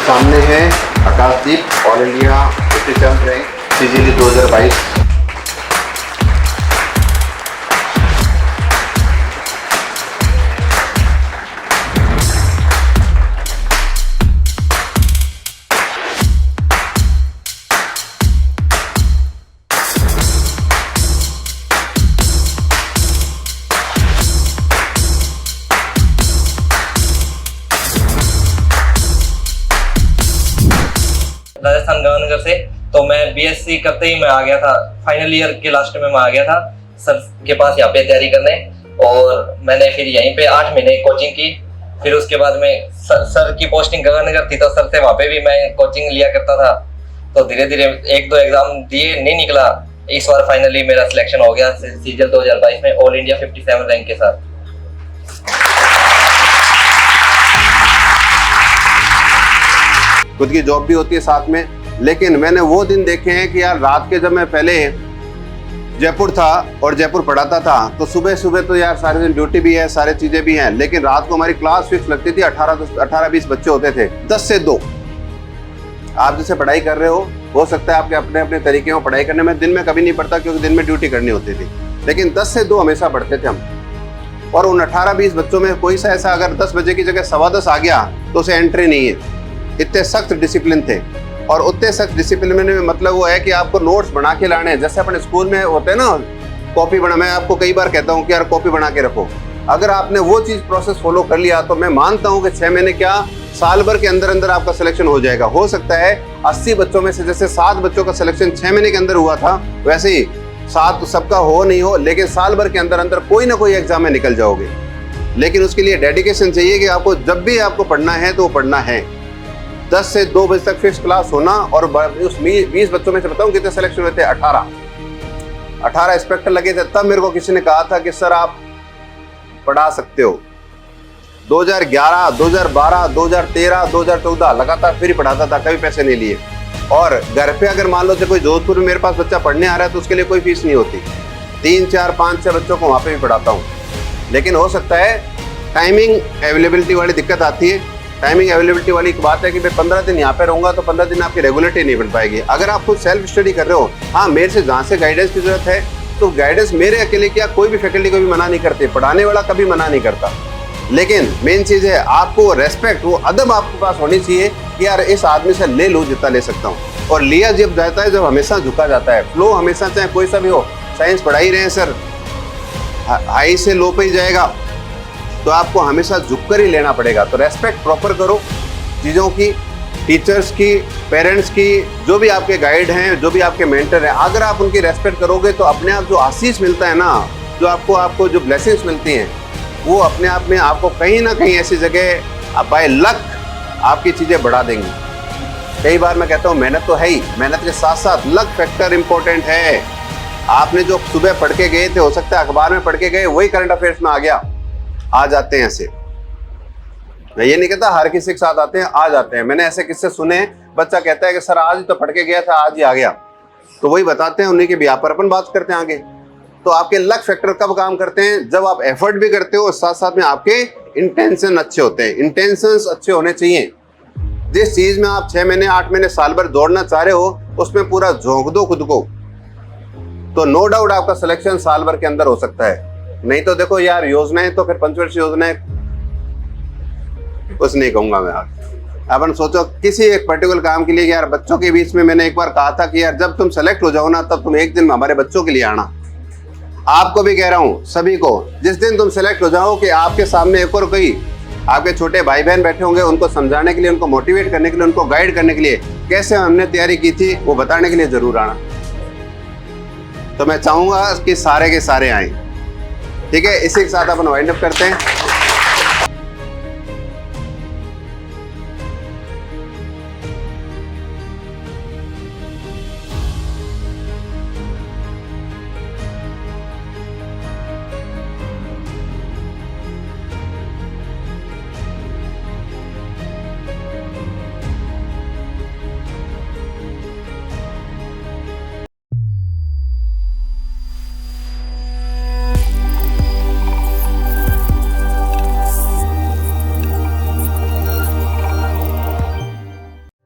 सामने है Akashdeep all India 57 rank CGL 2022। Rajasthan Gandhinagar से। तो मैं BSc करते ही मैं आ गया था, फाइनल ईयर के लास्ट में मैं आ गया था सर के पास यहाँ पे तैयारी करने। और मैंने फिर यहीं पे 8 महीने कोचिंग की। फिर उसके बाद में सर की पोस्टिंग गंगानगर थी, तो सर से वहाँ पे भी मैं कोचिंग लिया करता था। तो धीरे धीरे 1-2 एग्जाम दिए, नहीं निकला। इस बार फाइनली मेरा सिलेक्शन हो गया CGL 2022 में ऑल इंडिया 57 रैंक के साथ। खुद की जॉब भी होती है साथ में, लेकिन मैंने वो दिन देखे हैं कि यार रात के जब मैं पहले जयपुर था और जयपुर पढ़ाता था तो सुबह सुबह तो यार सारे दिन ड्यूटी भी है, सारी चीज़ें भी हैं, लेकिन रात को हमारी क्लास फिक्स लगती थी। 18-20 बच्चे होते थे, 10 से 2। आप जैसे पढ़ाई कर रहे हो सकता है आपके अपने अपने तरीके हो पढ़ाई करने में। दिन में कभी नहीं पढ़ता क्योंकि दिन में ड्यूटी करनी होती थी, लेकिन 10 से 2 हमेशा पढ़ते थे हम। और उन 18-20 बच्चों में कोई सा ऐसा अगर 10 बजे की जगह 10:15 आ गया तो उसे एंट्री नहीं है। इतने सख्त डिसिप्लिन थे। और उतने सख्त डिसिप्लिन में मतलब वो है कि आपको नोट्स बना के लाने हैं। जैसे अपने स्कूल में होते हैं ना, कॉपी बना, मैं आपको कई बार कहता हूँ कि यार कॉपी बना के रखो। अगर आपने वो चीज़ प्रोसेस फॉलो कर लिया तो मैं मानता हूँ कि 6 महीने क्या साल भर के अंदर अंदर आपका सिलेक्शन हो जाएगा। हो सकता है 80 बच्चों में से जैसे 7 बच्चों का सिलेक्शन 6 महीने के अंदर हुआ था, वैसे ही 7 सबका हो नहीं हो, लेकिन साल भर के अंदर अंदर कोई ना कोई एग्जाम में निकल जाओगे। लेकिन उसके लिए डेडिकेशन चाहिए कि आपको जब भी आपको पढ़ना है तो वो पढ़ना है। 10 से 2 बजे तक फिक्स क्लास होना। और उस 20 बच्चों में से बताऊं कितने सिलेक्शन हुए थे? 18 इंस्पेक्टर लगे थे। तब मेरे को किसी ने कहा था कि सर आप पढ़ा सकते हो। 2011, 2012, 2013, 2014 लगातार फ्री पढ़ाता था, कभी पैसे नहीं लिए। और घर पे अगर मान लो से कोई जोधपुर में मेरे पास बच्चा पढ़ने आ रहा है तो उसके लिए कोई फीस नहीं होती। 3, 4, 5, 6 बच्चों को वहाँ पे भी पढ़ाता हूँ। लेकिन हो सकता है टाइमिंग अवेलेबिलिटी वाली दिक्कत आती है। टाइमिंग अवेलेबिलिटी वाली एक बात है कि मैं 15 दिन यहाँ पे रहूँगा तो 15 दिन आपकी रेगुलरिटी नहीं बन पाएगी। अगर आप खुद सेल्फ स्टडी कर रहे हो, हाँ मेरे से जहाँ से गाइडेंस की जरूरत है तो गाइडेंस मेरे अकेले क्या, कोई भी फैकल्टी को भी मना नहीं करते, पढ़ाने वाला कभी मना नहीं करता। लेकिन मेन चीज़ है आपको रेस्पेक्ट, वो अदब आपके पास होनी चाहिए कि यार इस आदमी से ले लूँ जितना ले सकता हूँ। और लिया जब जाता है, जब हमेशा झुका जाता है। फ्लो हमेशा चाहे कोई सा भी हो, साइंस पढ़ा ही रहे हैं सर, हाई से लो पे ही जाएगा, तो आपको हमेशा झुक कर ही लेना पड़ेगा। तो रेस्पेक्ट प्रॉपर करो चीज़ों की, टीचर्स की, पेरेंट्स की, जो भी आपके गाइड हैं, जो भी आपके मेंटर हैं। अगर आप उनकी रेस्पेक्ट करोगे तो अपने आप जो आशीष मिलता है ना, जो आपको जो ब्लेसिंग्स मिलती हैं, वो अपने आप में आपको कहीं ना कहीं ऐसी जगह बाय लक आपकी चीज़ें बढ़ा देंगी। कई बार मैं कहता हूँ मेहनत तो है ही, मेहनत के साथ साथ लक फैक्टर इम्पोर्टेंट है। आपने जो सुबह पढ़ के गए थे, हो सकता है अखबार में पढ़ के गए, वही करंट अफेयर्स में आ जाते हैं। ऐसे मैं ये नहीं कहता हर किसी के साथ आते हैं, आ जाते हैं। मैंने ऐसे किस्से सुने, बच्चा कहता है कि सर आज ही तो पढ़ के गया था, आज ही आ गया। तो वही बताते हैं, उन्हीं के ब्याह पर अपन बात करते हैं आगे। तो आपके लक फैक्टर कब काम करते हैं? जब आप एफर्ट भी करते हो, साथ साथ में आपके इंटेंशन अच्छे होते हैं। इंटेंशंस अच्छे होने चाहिए। जिस चीज में आप 6 महीने 8 महीने साल भर दौड़ना चाह रहे हो, उसमें पूरा झोंक दो खुद को, तो नो डाउट आपका सिलेक्शन साल भर के अंदर हो सकता है। नहीं तो देखो यार, योजनाएं तो फिर पंचवर्षीय योजनाएं कुछ नहीं कहूंगा मैं। अपन सोचो किसी एक पर्टिकुलर काम के लिए, यार बच्चों के बीच में मैंने एक बार कहा था कि यार जब तुम सेलेक्ट हो जाओ ना, तब तुम एक दिन हमारे बच्चों के लिए आना। आपको भी कह रहा हूँ, सभी को, जिस दिन तुम सेलेक्ट हो जाओ कि आपके सामने एक और कोई आपके छोटे भाई बहन बैठे होंगे, उनको समझाने के लिए, उनको मोटिवेट करने के लिए, उनको गाइड करने के लिए, कैसे हमने तैयारी की थी वो बताने के लिए जरूर आना। तो मैं चाहूंगा कि सारे के सारे आए। ठीक है, इसी के साथ अपन वाइंड अप करते हैं।